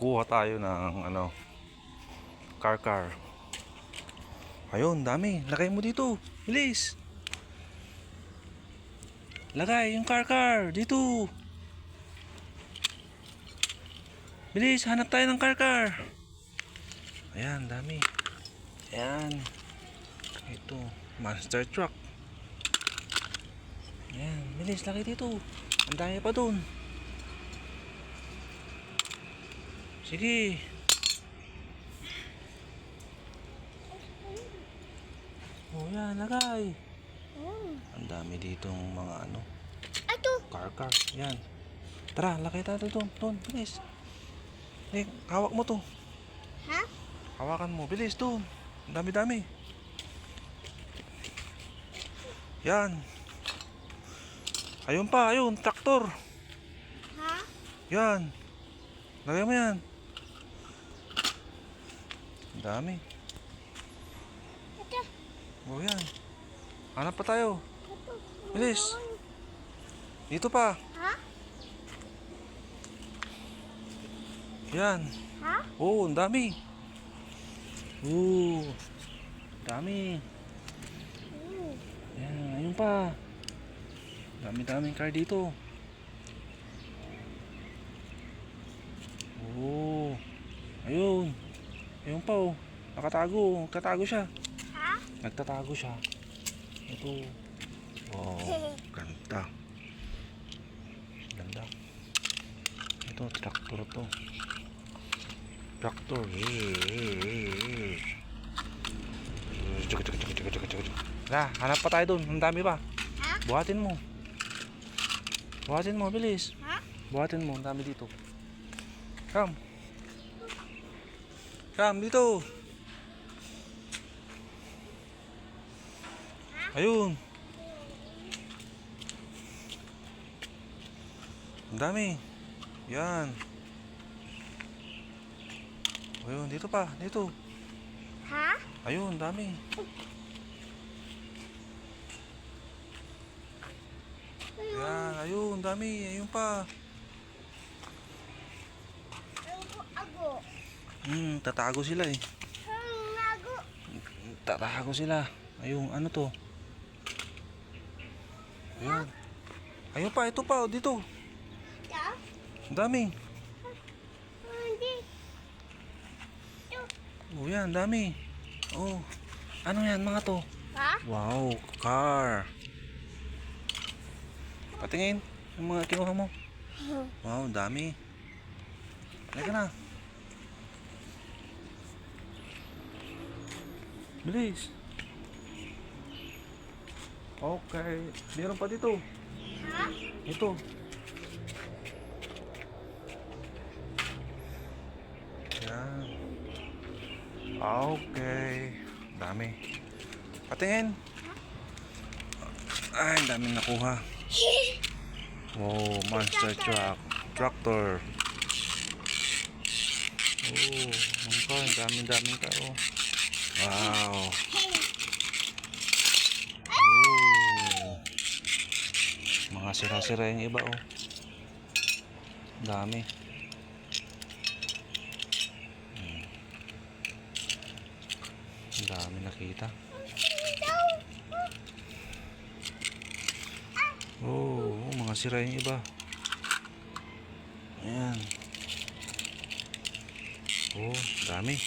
kuha tayo ng car. Ayun, dami. Lagay mo dito. Bilis. Lagay yung car dito. Bilis, hanap tayo ng car. Ayan, dami. Ayan. Ito, monster truck. Ayan, bilis, lagay dito. Ang dami pa dun. Sige. Oh, yan, lagay. Ang dami ditong mga car. Yan. Tara, lagay tayo doon. Bilis. Hawak mo to. Ha? Hawakan mo. Bilis doon. Ang dami. Yan. Ayun pa, traktor. Ha? Yan. Lagay mo yan. Ang dami. Ito. Oh, yan. Hanap pa tayo. Ito. Bilis. Dito pa. Ha? Yan. Ha? Oh, ang dami. Oh. Dami. Yan, ayun pa. Dami-daming car dito. Oh. Ayun. Ayun pa oh. Nagtatago siya. Ha? Nagtatago siya. Ito. Wow, ganda. Ito, traktor to. Traktor. Hanap pa tayo dun. Ang dami pa. Ha? Buhatin mo, bilis. Ha? Buhatin mo, ang dami dito. Come, dito. Ayun. Ang dami. Yan. Ayun, dito pa, dito. Ha? Ayun, dami. Yan, ayun, dami. Ayun pa. Ago. Tatago sila eh. Ago. Tatago sila. Ayun, ano to? Ayun. Ayun pa, ito pa, dito. Ito. Ang dami. Hindi. Oh, yan, dami. Oh. Ano yan, mga to? Ha? Wow, car. Patingin yung mga kinuha mo. Wow, dami. Halika na. Bilis. Okay. Meron pa dito. Ha? Ito. Yan. Okay. Dami. Patingin. Ay, dami nakuha. Wow, monster truck. Tractor. Oh, daming tao. Wow. Oh. Mga sira-sira yung iba oh. Dami. Dami nakita. Oh, mga sira yung iba. Ayan. Oh, dami.